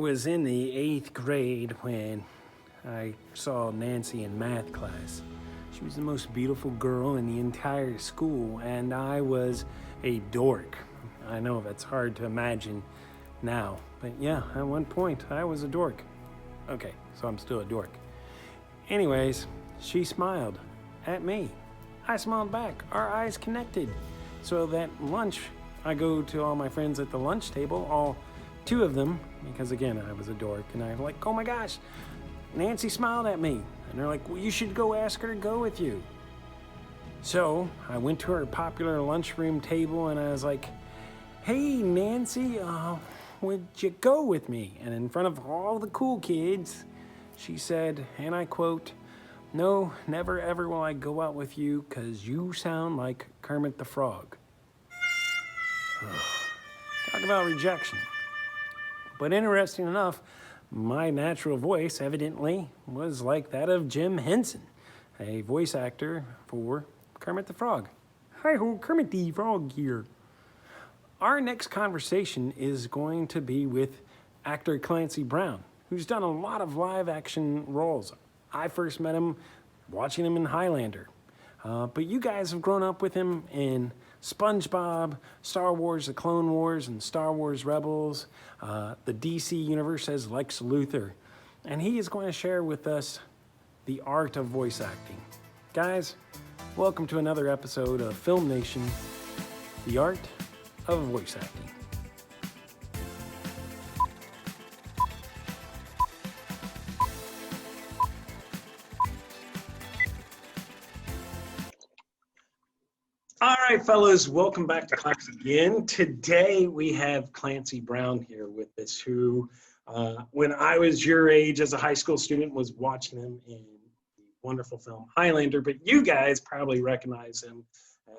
Was in the 8th grade when I saw Nancy in math class. She was the most beautiful girl in the entire school, and I was a dork. I know that's hard to imagine now, but yeah, at one point I was a dork. Okay, so I'm still a dork. Anyways, she smiled at me. I smiled back. Our eyes connected. So that lunch, I go to all my friends at the lunch table, all two of them, because again, I was a dork, and I'm like, oh my gosh, Nancy smiled at me. And they're like, well, you should go ask her to go with you. So I went to her popular lunchroom table and I was like, hey, Nancy, would you go with me? And in front of all the cool kids, she said, and I quote, no, never ever will I go out with you because you sound like Kermit the Frog. Talk about rejection. But interesting enough, my natural voice evidently was like that of Jim Henson, a voice actor for Kermit the Frog. Hi-ho, Kermit the Frog here. Our next conversation is going to be with actor Clancy Brown, who's done a lot of live action roles. I first met him watching him in Highlander. But you guys have grown up with him in SpongeBob, Star Wars, The Clone Wars, and Star Wars Rebels, the DC Universe as Lex Luther. And he is going to share with us the art of voice acting. Guys, welcome to another episode of Film Nation, the art of voice acting. All right, fellas, welcome back to class again. Today we have Clancy Brown here with us, who, when I was your age as a high school student, was watching him in the wonderful film Highlander, but you guys probably recognize him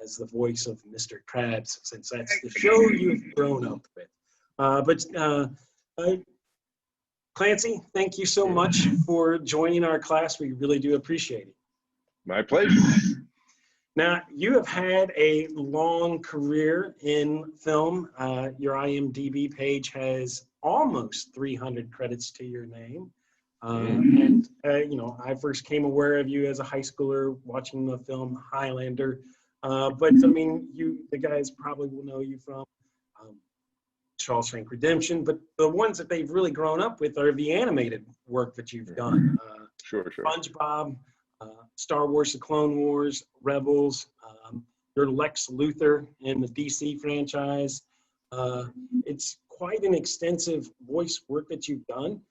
as the voice of Mr. Krabs, since that's the show you've grown up with. Clancy, thank you so much for joining our class. We really do appreciate it. My pleasure. Now, you have had a long career in film. Your IMDb page has almost 300 credits to your name. I first came aware of you as a high schooler watching the film Highlander. But I mean, the guys probably will know you from Shawshank Redemption, but the ones that they've really grown up with are the animated work that you've done. Sure. SpongeBob, Star Wars, The Clone Wars, Rebels, you're Lex Luther in the DC franchise. It's quite an extensive voice work that you've done.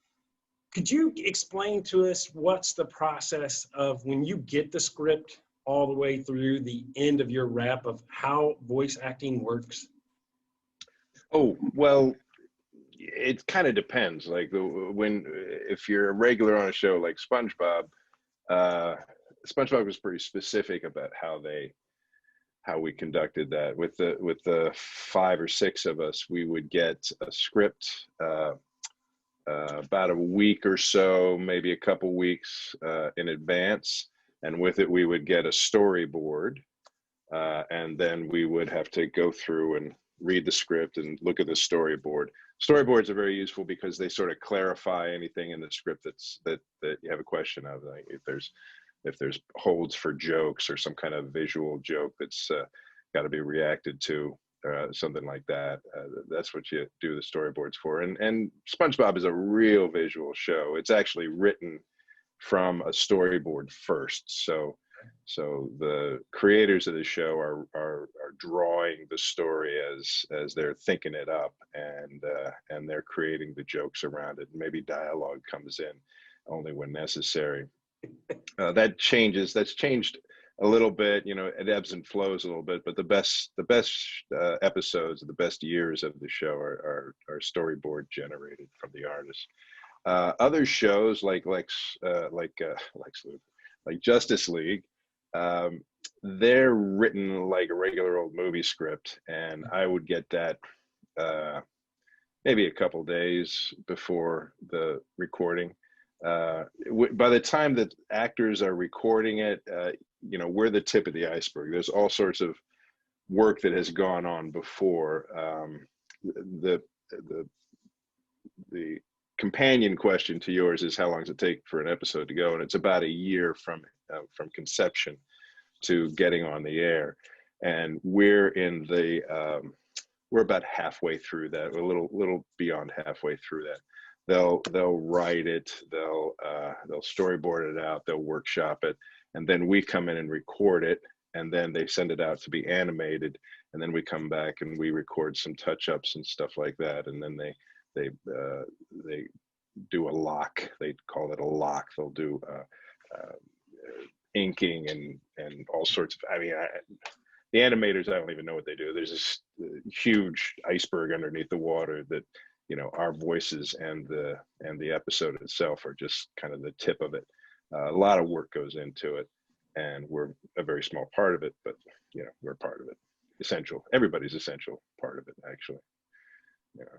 Could you explain to us what's the process of when you get the script all the way through the end of your rap of how voice acting works? Oh, well, it kind of depends. Like if you're a regular on a show like SpongeBob, SpongeBob was pretty specific about how we conducted that. With the 5 or 6 of us, we would get a script about a week or so, maybe a couple weeks in advance, and with it we would get a storyboard, and then we would have to go through and read the script and look at the storyboard. Storyboards are very useful because they sort of clarify anything in the script that you have a question of. Like if there's holds for jokes or some kind of visual joke that's got to be reacted to, something like that. That's what you do the storyboards for. And SpongeBob is a real visual show. It's actually written from a storyboard first. So the creators of the show are drawing the story as they're thinking it up, and they're creating the jokes around it. Maybe dialogue comes in only when necessary. That's changed a little bit. It ebbs and flows a little bit, but the best episodes, the best years of the show are storyboard generated from the artists. Other shows like Lex Luther, like Justice League, they're written like a regular old movie script, and I would get that maybe a couple days before the recording. By the time that actors are recording it, we're the tip of the iceberg. There's all sorts of work that has gone on before. The companion question to yours is how long does it take for an episode to go? And it's about a year from conception to getting on the air. And we're about halfway through that, a little beyond halfway through that. They'll write it, they'll storyboard it out, they'll workshop it, and then we come in and record it, and then they send it out to be animated, and then we come back and we record some touch-ups and stuff like that, and then they do a lock. They call it a lock. They'll do inking and all sorts of. I mean, the animators, I don't even know what they do. There's this huge iceberg underneath the water that, you know, our voices and the episode itself are just kind of the tip of it. A lot of work goes into it, and we're a very small part of it, but you know, we're part of it. Essential. Everybody's essential part of it, actually. You know.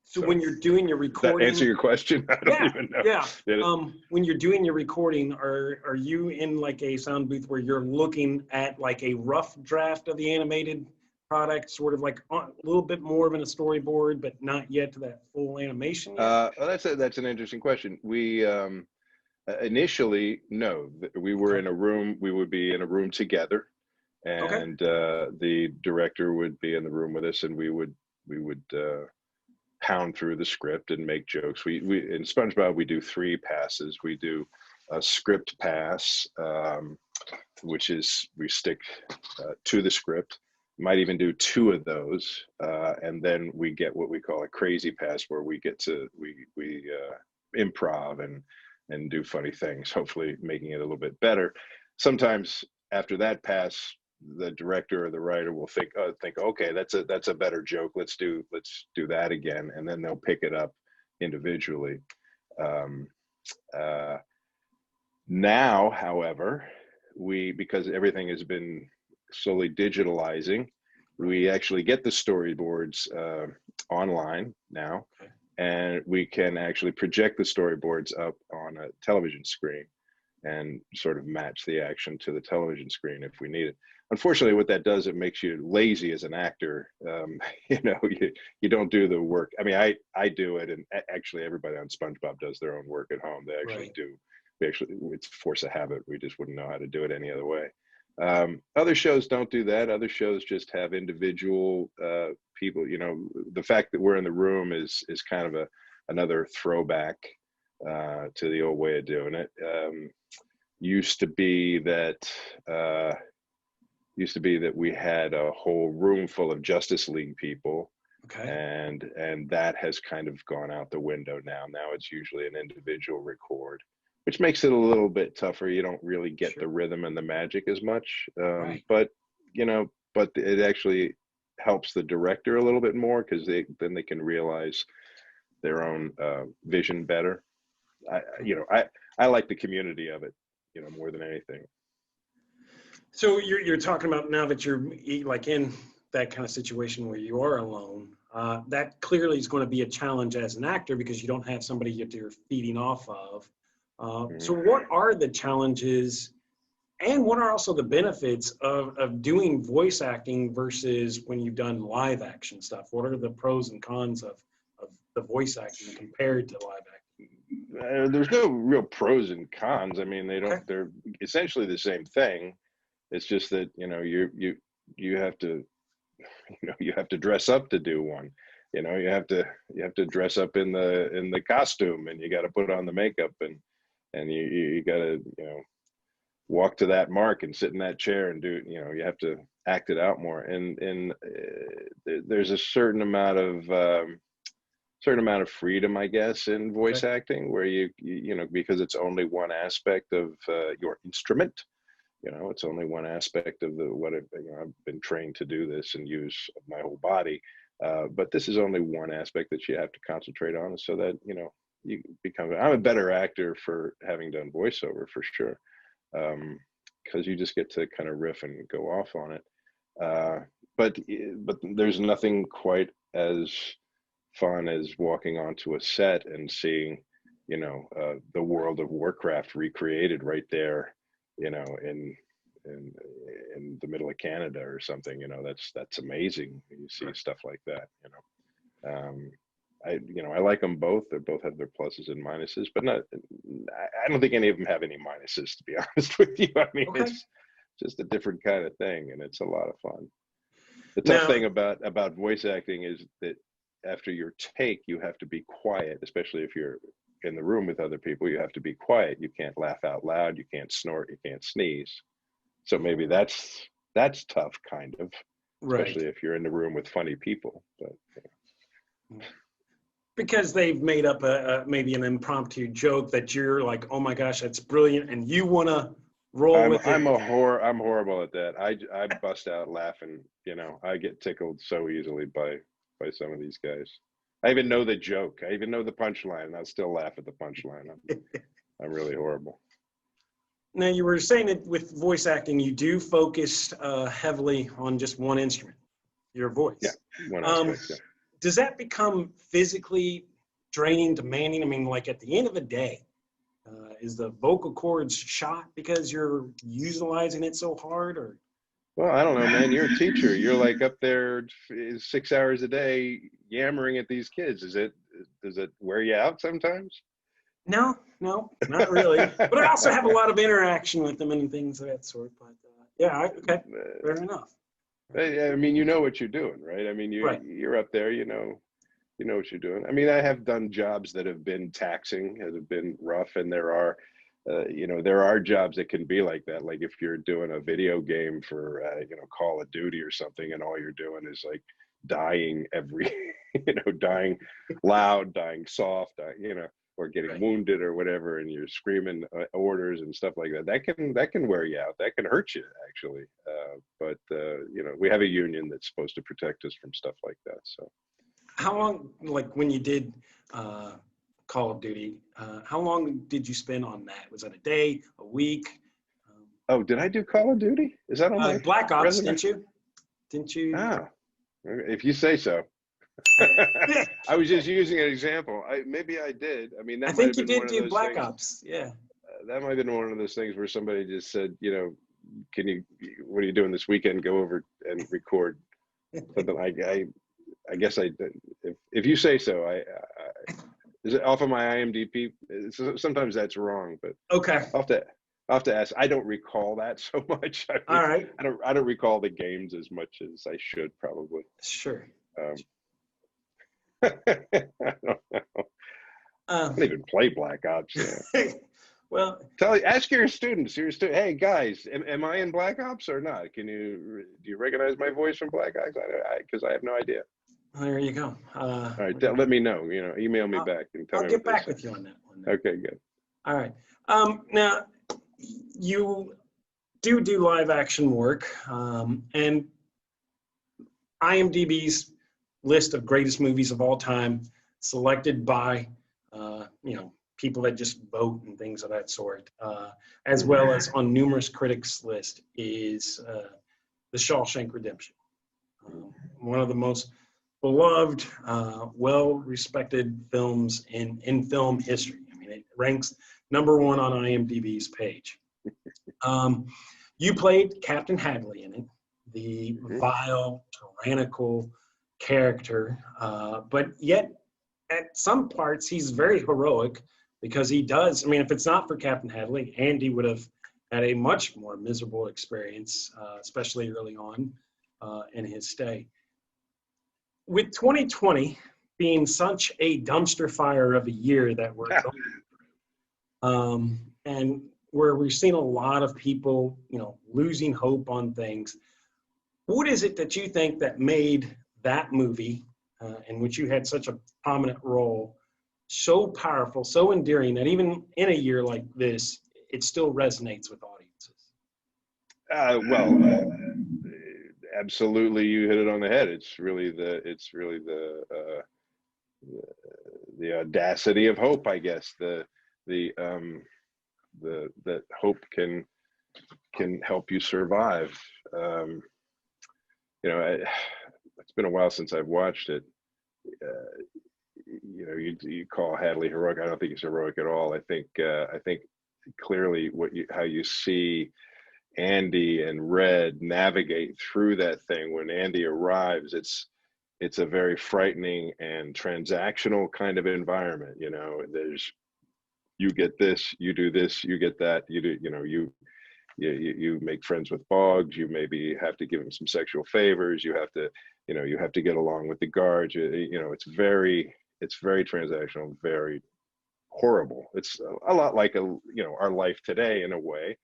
So when you're doing your recording, that answer your question? I don't even know. Yeah. When you're doing your recording, are you in like a sound booth where you're looking at like a rough draft of the animated product, sort of like a little bit more of in a storyboard, but not yet to that full animation yet? Well, that's an interesting question. We initially, no, we were in a room. We would be in a room together, and the director would be in the room with us, and we would pound through the script and make jokes. We in SpongeBob we do 3 passes. We do a script pass, which is we stick to the script. Might even do 2 of those, and then we get what we call a crazy pass, where we get to we improv and do funny things, hopefully making it a little bit better. Sometimes after that pass, the director or the writer will think, okay, that's a better joke. Let's do that again, and then they'll pick it up individually. Now, however, because everything has been slowly digitalizing, we actually get the storyboards online now, and we can actually project the storyboards up on a television screen and sort of match the action to the television screen if we need it. Unfortunately, what that does, it makes you lazy as an actor. You know, you don't do the work. I mean, I do it, and actually everybody on SpongeBob does their own work at home. They actually do. It's force of habit. We just wouldn't know how to do it any other way. Other shows don't do that. Other shows just have individual people. You know, the fact that we're in the room is kind of another throwback to the old way of doing it. Used to be that we had a whole room full of Justice League people, and that has kind of gone out the window now. Now it's usually an individual record, which makes it a little bit tougher. You don't really get the rhythm and the magic as much, but you know, but it actually helps the director a little bit more, because then they can realize their own vision better. I like the community of it, you know, more than anything. So you're talking about, now that you're like in that kind of situation where you are alone, that clearly is going to be a challenge as an actor, because you don't have somebody that you're feeding off of. So what are the challenges, and what are also the benefits of doing voice acting versus when you've done live action stuff? What are the pros and cons of the voice acting compared to live acting? There's no real pros and cons. I mean, they're essentially the same thing. It's just that, you know, you have to, you have to dress up to do one. You know, you have to dress up in the costume, and you got to put on the makeup, and you got to, you know, walk to that mark and sit in that chair and do, you know, you have to act it out more. And there's a certain amount of freedom, I guess, in voice acting, where you know, because it's only one aspect of your instrument. You know, it's only one aspect of I've been trained to do this and use my whole body, but this is only one aspect that you have to concentrate on, so that, you know, I'm a better actor for having done voiceover, for sure, because you just get to kind of riff and go off on it. But there's nothing quite as fun as walking onto a set and seeing, you know, the world of Warcraft recreated right there, you know, in the middle of Canada or something. You know, that's amazing. You see stuff like that, you know. I like them both. They both have their pluses and minuses, but I don't think any of them have any minuses, to be honest with you. I mean, Okay. it's just a different kind of thing, and it's a lot of fun. The tough Now, thing about voice acting is that after your take, you have to be quiet, especially if you're in the room with other people. You have to be quiet. You can't laugh out loud. You can't snort. You can't sneeze. So maybe that's tough, kind of, right. especially if you're in the room with funny people. But Because they've made up maybe an impromptu joke that you're like, oh my gosh, that's brilliant, and you want to roll with it. I'm horrible at that. I bust out laughing. I get tickled so easily by some of these guys. I even know the joke. I even know the punchline, and I'll still laugh at the punchline. I'm really horrible. Now, you were saying that with voice acting, you do focus heavily on just one instrument, your voice. Yeah, one aspect, yeah. Does that become physically draining, demanding? I mean, like at the end of the day, is the vocal cords shot because you're utilizing it so hard, or? Well, I don't know, man. You're a teacher. You're like up there 6 hours a day yammering at these kids. Does it wear you out sometimes? No, not really. But I also have a lot of interaction with them and things of that sort. But okay, fair enough. I mean, you know what you're doing, right? I mean, Right. You're up there, you know what you're doing. I mean, I have done jobs that have been taxing, that have been rough, and there are jobs that can be like that. Like if you're doing a video game for, Call of Duty or something, and all you're doing is like dying dying loud, dying soft, or getting Right. wounded or whatever, and you're screaming orders and stuff like that. That can wear you out. That can hurt you, actually. But we have a union that's supposed to protect us from stuff like that. So, How long, like when you did Call of Duty, how long did you spend on that? Was that a day, a week? oh, did I do Call of Duty? Is that on my Black Ops, resume? didn't you? Didn't you? Ah, if you say so. I was just using an example. Maybe I did. I mean, that I might have think you been one did of do those Black things. Ops. Yeah. That might have been one of those things where somebody just said, what are you doing this weekend? Go over and record something. I guess I did. If you say so, is it off of my IMDb? Sometimes that's wrong, but Okay. I'll have to ask. I don't recall that so much. All right. I don't recall the games as much as I should, probably. Sure. I don't know. I don't even play Black Ops. Yeah. Well, Ask your students. Hey guys, am I in Black Ops or not? Do you recognize my voice from Black Ops? Because I have no idea. there you go. All right, let me know. Email me back and tell me. I'll get back with you on that one. Okay, good. All right. Now, you do live action work, and IMDb's list of greatest movies of all time, selected by people that just vote and things of that sort, as well as on numerous critics' list, is The Shawshank Redemption. One of the most beloved, well-respected films in film history. I mean, it ranks #1 on IMDb's page. You played Captain Hadley in it, the vile, tyrannical character, but yet at some parts he's very heroic, because he does. I mean, if it's not for Captain Hadley, Andy would have had a much more miserable experience, especially early on in his stay. With 2020 being such a dumpster fire of a year that we're going through, and where we've seen a lot of people, losing hope on things, what is it that you think that made that movie, in which you had such a prominent role, so powerful, so endearing, that even in a year like this, it still resonates with audiences? Absolutely, you hit it on the head. It's really the audacity of hope, I guess. That hope can help you survive. It's been a while since I've watched it. You call Hadley heroic. I don't think he's heroic at all. I think clearly how you see Andy and Red navigate through that thing. When Andy arrives, it's a very frightening and transactional kind of environment. You know, there's, you get this, you do this, you get that, you do, you know, you make friends with Boggs, you maybe have to give him some sexual favors, you have to, you know, you have to get along with the guards, you know, it's very transactional, very horrible. It's a lot like you know, our life today in a way,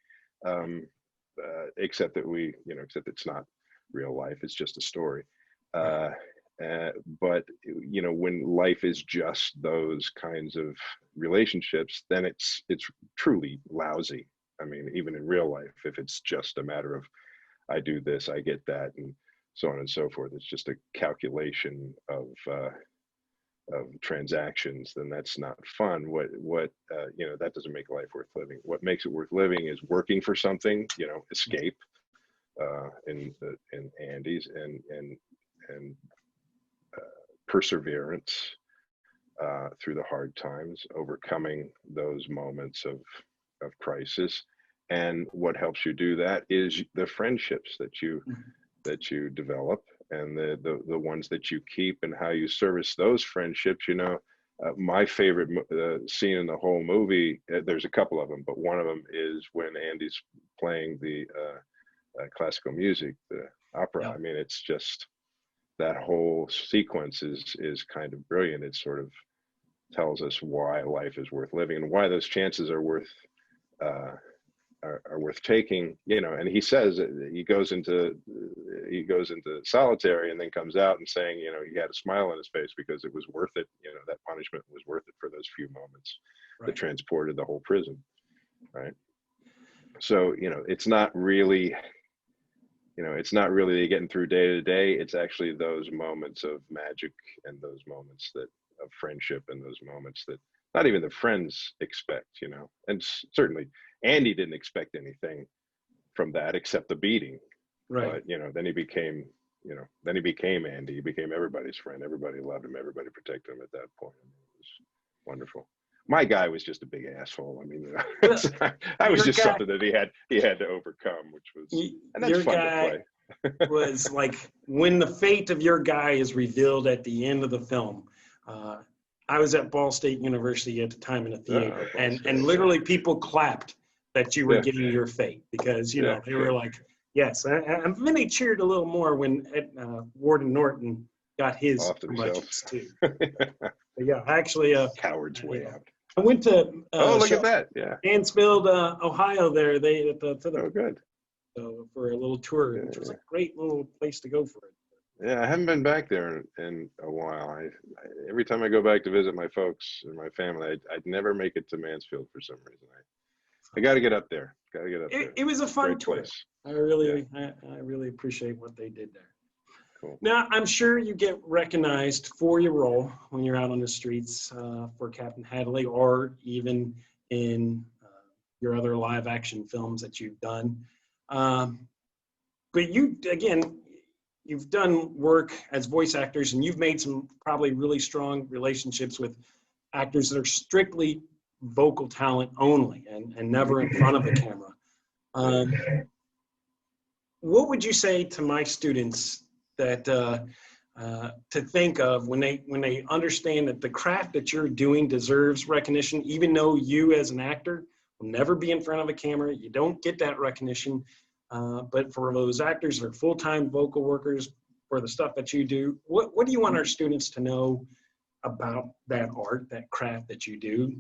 except that except it's not real life, it's just a story. But you know, when life is just those kinds of relationships, then it's truly lousy. I mean, even in real life, if it's just a matter of I do this, I get that, and so on and so forth, it's just a calculation of transactions, then that's not fun. What you know, that doesn't make life worth living. What makes it worth living is working for something, you know, escape in Andy's, and perseverance through the hard times, overcoming those moments of crisis. And what helps you do that is the friendships that you develop, and the ones that you keep, and how you service those friendships. You know, my favorite scene in the whole movie, there's a couple of them, but one of them is when Andy's playing the classical music, the opera. Yeah. I mean, it's just, that whole sequence is kind of brilliant. It sort of tells us why life is worth living, and why those chances are worth taking. You know, and he says, he goes into solitary and then comes out and saying, you know, he had a smile on his face because it was worth it. You know, that punishment was worth it for those few moments that transported the whole prison, right? So, you know, it's not really getting through day to day. It's actually those moments of magic, and those moments of friendship, and those moments that not even the friends expect, you know. And certainly Andy didn't expect anything from that except the beating. Right. But, you know, then he became Andy. He became everybody's friend. Everybody loved him. Everybody protected him at that point. I mean, it was wonderful. My guy was just a big asshole. I mean, you know, that was just something that he had to overcome, which was, and that's fun to play. Was like, when the fate of your guy is revealed at the end of the film. I was at Ball State University at the time in a theater, and literally people clapped that you were getting your fate, because, you know, they were like, yes. And then they cheered a little more when Warden Norton got his promotions too. But yeah, actually, Coward's way out. I went to look at that, yeah, Mansfield, Ohio. There, oh, good. For a little tour, which was a great little place to go for it. Yeah, I haven't been back there in a while. Every time I go back to visit my folks and my family, I'd never make it to Mansfield for some reason. I got to get up there. It was a fun tour. Place. I really appreciate what they did there. Cool. Now, I'm sure you get recognized for your role when you're out on the streets for Captain Hadley, or even in your other live action films that you've done. But you've done work as voice actors, and you've made some probably really strong relationships with actors that are strictly vocal talent only, and never in front of a camera. What would you say to my students that to think of when they understand that the craft that you're doing deserves recognition, even though you as an actor will never be in front of a camera, you don't get that recognition. But for those actors that are full-time vocal workers for the stuff that you do, what do you want our students to know about that art, that craft that you do?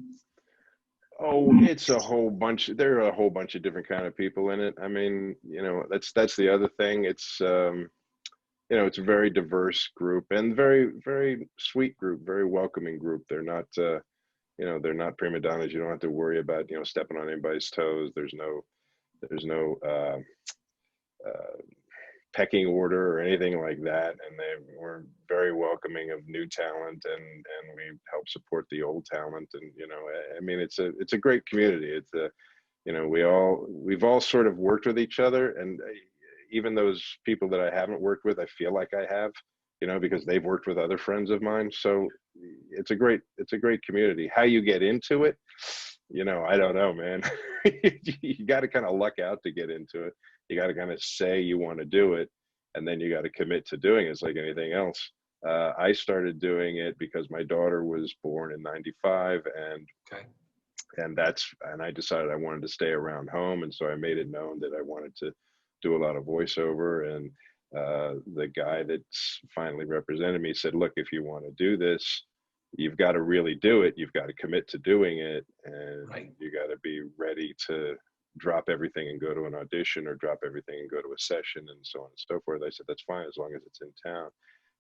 Oh, it's a whole bunch. There are a whole bunch of different kind of people in it. I mean, you know, that's the other thing. It's you know, it's a very diverse group, and very, very sweet group, very welcoming group. They're not you know, they're not prima donnas. You don't have to worry about, you know, stepping on anybody's toes. There's no pecking order or anything like that, and we're very welcoming of new talent, and we help support the old talent. And, you know, I mean, it's a great community. It's you know, we've all sort of worked with each other, and even those people that I haven't worked with, I feel like I have, you know, because they've worked with other friends of mine. So it's a great community. How you get into it, you know, I don't know, man. You got to kind of luck out to get into it. You got to kind of say you want to do it, and then you got to commit to doing it. It's like anything else. I started doing it because my daughter was born in '95, and Okay. and I decided I wanted to stay around home, and so I made it known that I wanted to do a lot of voiceover. And the guy that's finally represented me said, "Look, if you want to do this, you've got to really do it. You've got to commit to doing it, and Right. you got to be ready to drop everything and go to an audition, or drop everything and go to a session, and so on and so forth." I said, "That's fine, as long as it's in town."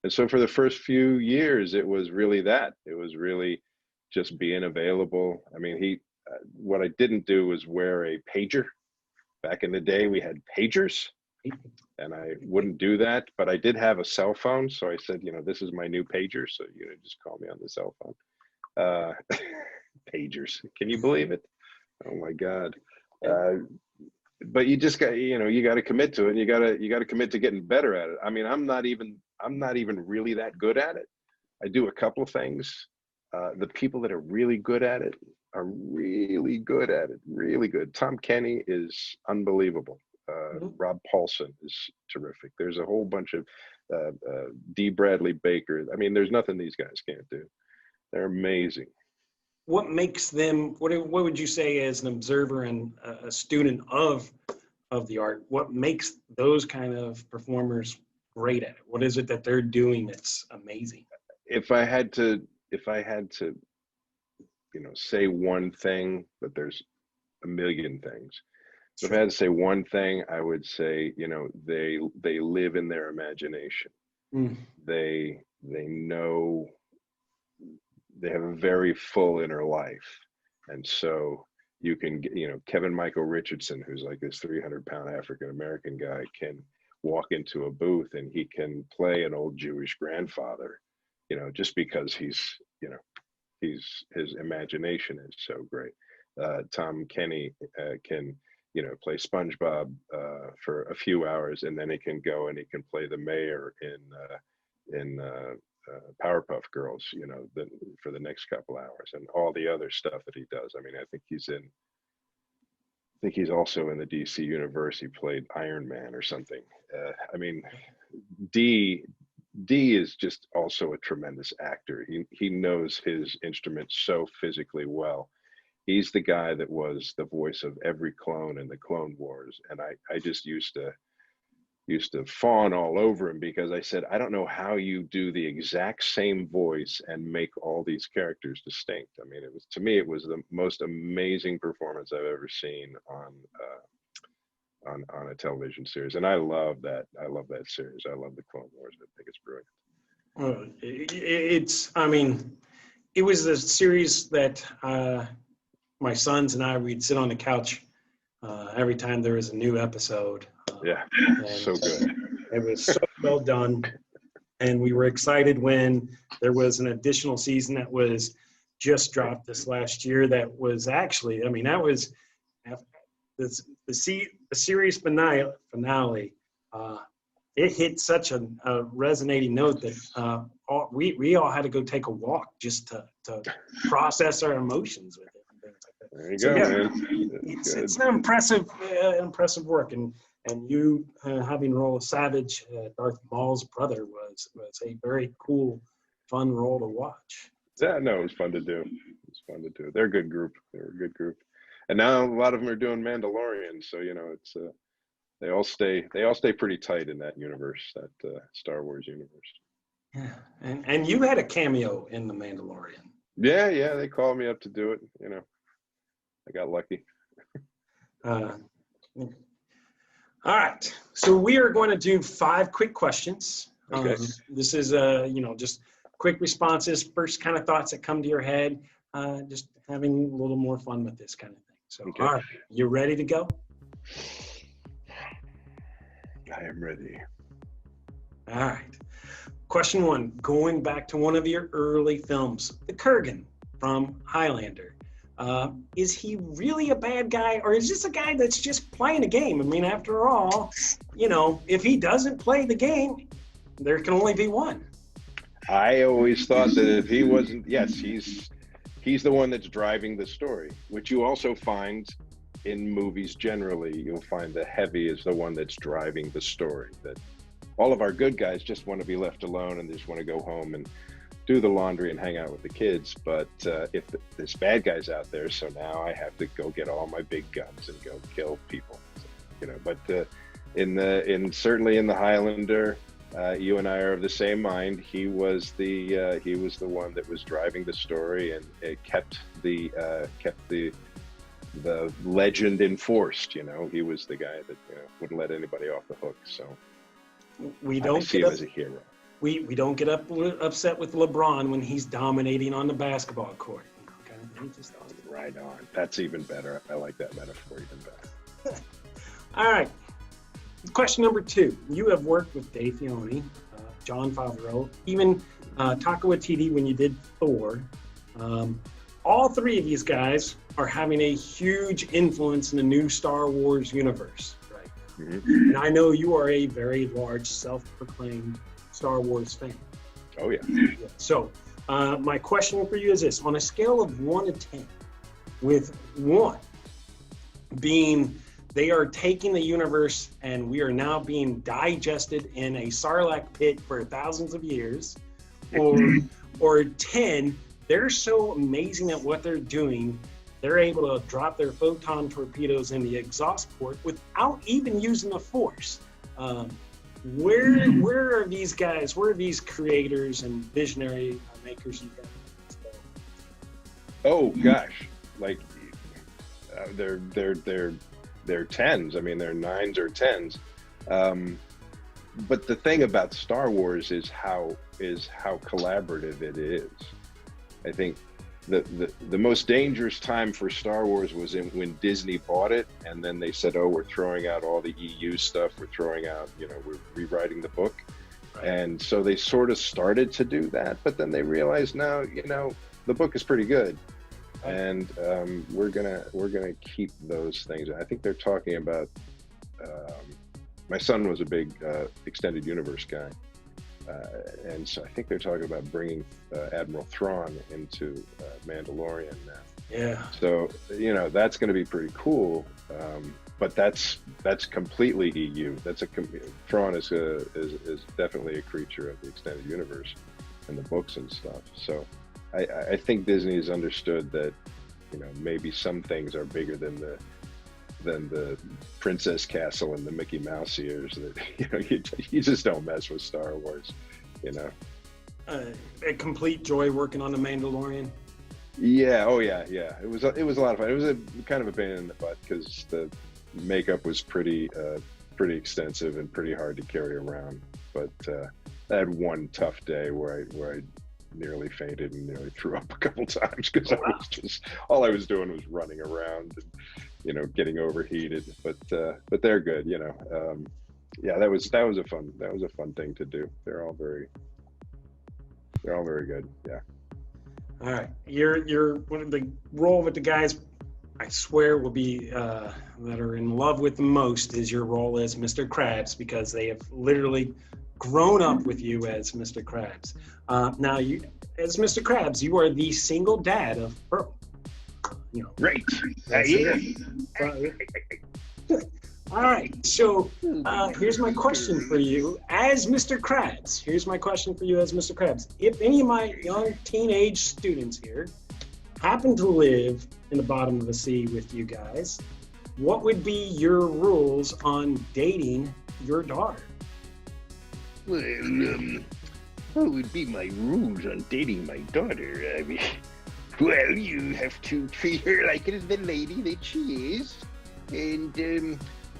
And so for the first few years, it was really that. It was really just being available. I mean, what I didn't do was wear a pager. Back in the day, we had pagers, and I wouldn't do that, but I did have a cell phone. So I said, this is my new pager. So, just call me on the cell phone. Pagers. Can you believe it? Oh my God. But you just got, you got to commit to it, and you got to commit to getting better at it. I mean, I'm not even really that good at it. I do a couple of things. The people that are really good at it are really good at it, really good. Tom Kenny is unbelievable. Rob Paulson is terrific. There's a whole bunch of D. Bradley Baker. I mean, there's nothing these guys can't do. They're amazing. What makes them, what would you say as an observer and a student of the art, what makes those kind of performers great at it? What is it that they're doing that's amazing? If I had to, say one thing, but there's a million things. So if I had to say one thing, I would say, they live in their imagination. They know, they have a very full inner life. And so you can get, Kevin Michael Richardson, who's like this 300-pound African-American guy, can walk into a booth and he can play an old Jewish grandfather, just because his imagination is so great. Tom Kenny can, play SpongeBob for a few hours, and then he can go and he can play the mayor in Powerpuff Girls, for the next couple hours, and all the other stuff that he does. I mean, I think he's also in the DC universe. He played Iron Man or something. I mean, D is just also a tremendous actor. He knows his instrument so physically well. He's the guy that was the voice of every clone in the Clone Wars, and I just used to fawn all over him, because I said, I don't know how you do the exact same voice and make all these characters distinct. I mean, it was the most amazing performance I've ever seen on a television series, and I love that series. I love the Clone Wars. I think it's brilliant. It was a series that my sons and I, we'd sit on the couch every time there was a new episode. Yeah, so good. It was so well done. And we were excited when there was an additional season that was just dropped this last year. That was actually, that was the series finale. It hit such a resonating note that we all had to go take a walk just to process our emotions with it. There you go, man. It's an impressive work, and you having the role of Savage, Darth Maul's brother, was a very cool, fun role to watch. Yeah, no, it was fun to do. They're a good group. And now a lot of them are doing Mandalorian, so it's they all stay pretty tight in that universe, that Star Wars universe. Yeah, and you had a cameo in The Mandalorian. Yeah, they called me up to do it. I got lucky. All right, so we are going to do 5 quick questions. Okay. This is just quick responses, first kind of thoughts that come to your head, just having a little more fun with this kind of thing. So, okay. All right, you ready to go? I am ready. All right. Question 1, going back to one of your early films, The Kurgan from Highlander. Is he really a bad guy, or is this a guy that's just playing a game? I mean, after all, if he doesn't play the game, there can only be one. I always thought that if he wasn't, yes, he's the one that's driving the story, which you also find in movies generally. You'll find the heavy is the one that's driving the story, that all of our good guys just want to be left alone and they just want to go home and do the laundry and hang out with the kids. But if there's bad guys out there, so now I have to go get all my big guns and go kill people, you know. But certainly in the Highlander, you and I are of the same mind. He was the one that was driving the story, and it kept the legend enforced. You know, he was the guy that, you know, wouldn't let anybody off the hook. So we don't see him as a hero. We don't get upset with LeBron when he's dominating on the basketball court. Okay? Right on. That's even better. I like that metaphor even better. All right. Question number 2. You have worked with Dave Filoni, Jon Favreau, even Taika Waititi when you did Thor. All 3 of these guys are having a huge influence in the new Star Wars universe, right? Mm-hmm. And I know you are a very large, self-proclaimed Star Wars fan. Oh, yeah. So my question for you is this. On a scale of 1 to 10, with 1 being they are taking the universe and we are now being digested in a Sarlacc pit for thousands of years, or 10, they're so amazing at what they're doing, they're able to drop their photon torpedoes in the exhaust port without even using the Force. Where are these guys? Where are these creators and visionary makers you guys? Oh gosh, like they're 10s. I mean, they're 9s or 10s. But the thing about Star Wars is how collaborative it is. I think the most dangerous time for Star Wars was when Disney bought it, and then they said, "Oh, we're throwing out all the EU stuff. We're throwing out, you know, we're rewriting the book." Right. And so they sort of started to do that, but then they realized, no, you know, the book is pretty good, and we're gonna keep those things. I think they're talking about. My son was a big extended universe guy. And so I think they're talking about bringing Admiral Thrawn into Mandalorian now. Yeah. So, you know, that's going to be pretty cool. But that's completely EU. Thrawn is definitely a creature of the extended universe and the books and stuff. So I think Disney has understood that, you know, maybe some things are bigger than the Princess Castle and the Mickey Mouse ears. That, you know, you just don't mess with Star Wars, you know. A complete joy working on the Mandalorian. Yeah. Oh yeah. It was a lot of fun. It was a kind of a pain in the butt because the makeup was pretty extensive and pretty hard to carry around. But I had one tough day where I nearly fainted and nearly threw up a couple times because I was just, all I was doing was running around and, you know, getting overheated. But they're good, you know. Yeah, that was a fun thing to do. They're all very good. Yeah. All right, you're one of the role with the guys, I swear, will be that are in love with the most is your role as Mr. Krabs, because they have literally grown up with you as Mr. Krabs. Now, you, as Mr. Krabs, you are the single dad of Pearl. You know, Great. All right, so here's my question for you as Mr. Krabs. If any of my young teenage students here happen to live in the bottom of the sea with you guys, what would be your rules on dating your daughter? Well, what would be my rules on dating my daughter? I mean, well, you have to treat her like the lady that she is, and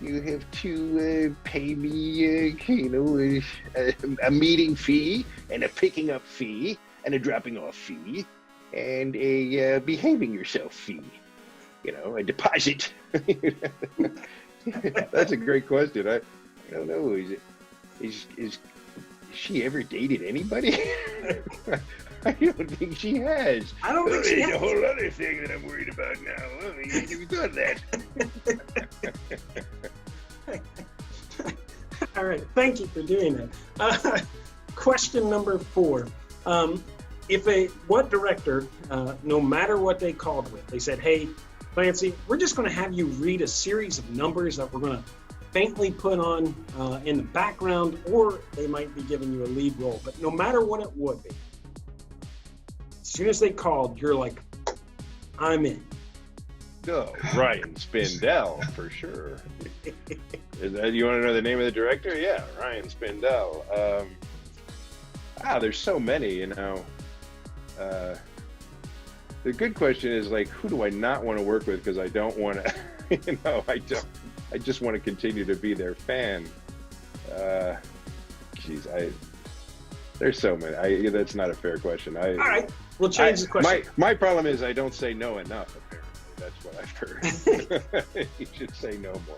you have to pay me, a meeting fee, and a picking up fee, and a dropping off fee, and a behaving yourself fee. You know, a deposit. That's a great question. I don't know. Is she ever dated anybody? I don't think she has. I don't think she has. It's a whole other thing that I'm worried about now. I mean, you thought that. All right, thank you for doing that. Question number 4. What director, no matter what they called with, they said, hey, Clancy, we're just going to have you read a series of numbers that we're going to faintly put on in the background, or they might be giving you a lead role. But no matter what it would be, as soon as they called, you're like, I'm in. No, Ryan Spindell, for sure. You want to know the name of the director? Yeah, Ryan Spindell. There's so many, you know. The good question is, like, who do I not want to work with because I don't want to, you know, I just want to continue to be their fan. There's so many. That's not a fair question. All right, we'll change the question. My problem is I don't say no enough, apparently. That's what I've heard. You should say no more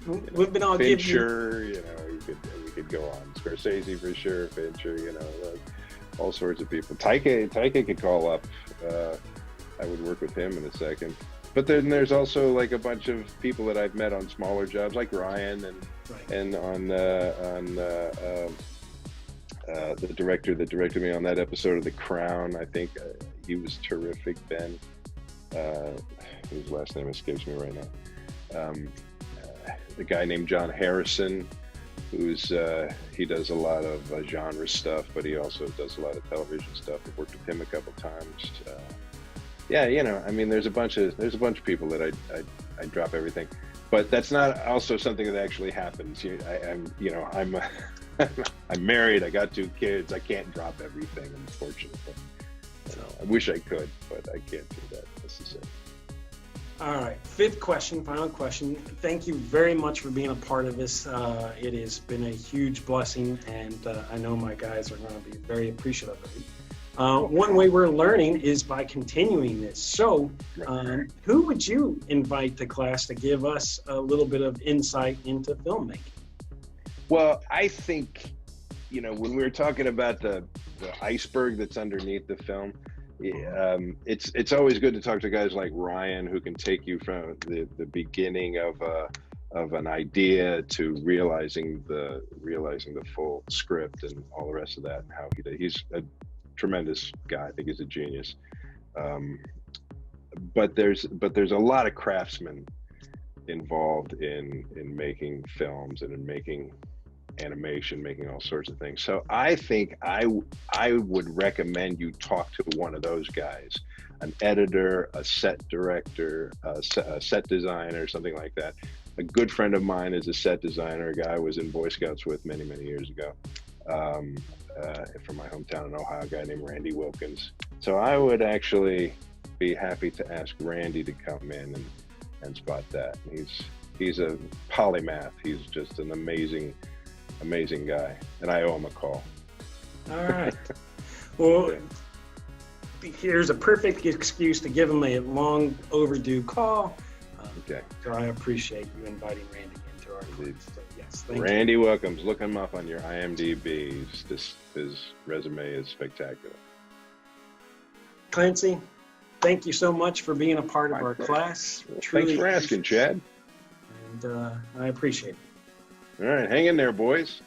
often. We've been all Fincher, you know, we could go on. Scorsese for sure, Fincher, you know, all sorts of people. Taika could call up. I would work with him in a second. But then there's also like a bunch of people that I've met on smaller jobs, like Ryan, and on the director that directed me on that episode of The Crown. I think he was terrific. Ben, whose last name escapes me right now. The guy named John Harrison, who's he does a lot of genre stuff, but he also does a lot of television stuff. I've worked with him a couple times. Yeah, you know, I mean, there's a bunch of people that I drop everything, but that's not also something that actually happens. I'm I'm married. I got 2 kids. I can't drop everything, unfortunately. You know, I wish I could, but I can't do that necessarily. All right, 5th question, final question. Thank you very much for being a part of this. It has been a huge blessing, and I know my guys are going to be very appreciative of it. One way we're learning is by continuing this. So who would you invite to class to give us a little bit of insight into filmmaking? Well, I think, you know, when we were talking about the iceberg that's underneath the film, it's always good to talk to guys like Ryan, who can take you from the beginning of an idea to realizing the full script and all the rest of that, and how he's a tremendous guy. I think he's a genius. But there's a lot of craftsmen involved in making films and in making animation, making all sorts of things. So I think I would recommend you talk to one of those guys, an editor, a set director, a set designer, something like that. A good friend of mine is a set designer, a guy I was in Boy Scouts with many years ago, from my hometown in Ohio, a guy named Randy Wilkins. So I would actually be happy to ask Randy to come in and spot that. He's a polymath. He's just an amazing guy, and I owe him a call. All right. Well, here's a perfect excuse to give him a long overdue call. Okay. So I appreciate you inviting Randy into our group. So yes, thank Randy you. Wilkins. Look him up on your IMDb. His resume is spectacular. Clancy, thank you so much for being a part of our class. Thanks for asking, Chad. And I appreciate it. All right, hang in there, boys.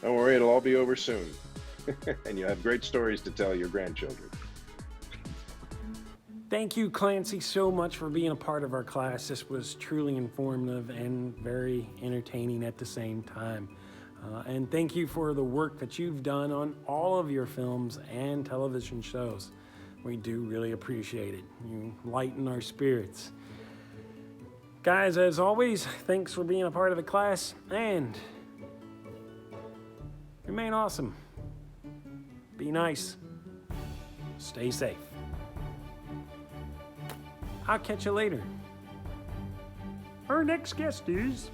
Don't worry, it'll all be over soon. And you'll have great stories to tell your grandchildren. Thank you, Clancy, so much for being a part of our class. This was truly informative and very entertaining at the same time. And thank you for the work that you've done on all of your films and television shows. We do really appreciate it. You lighten our spirits. Guys, as always, thanks for being a part of the class, and remain awesome. Be nice. Stay safe. I'll catch you later. Our next guest is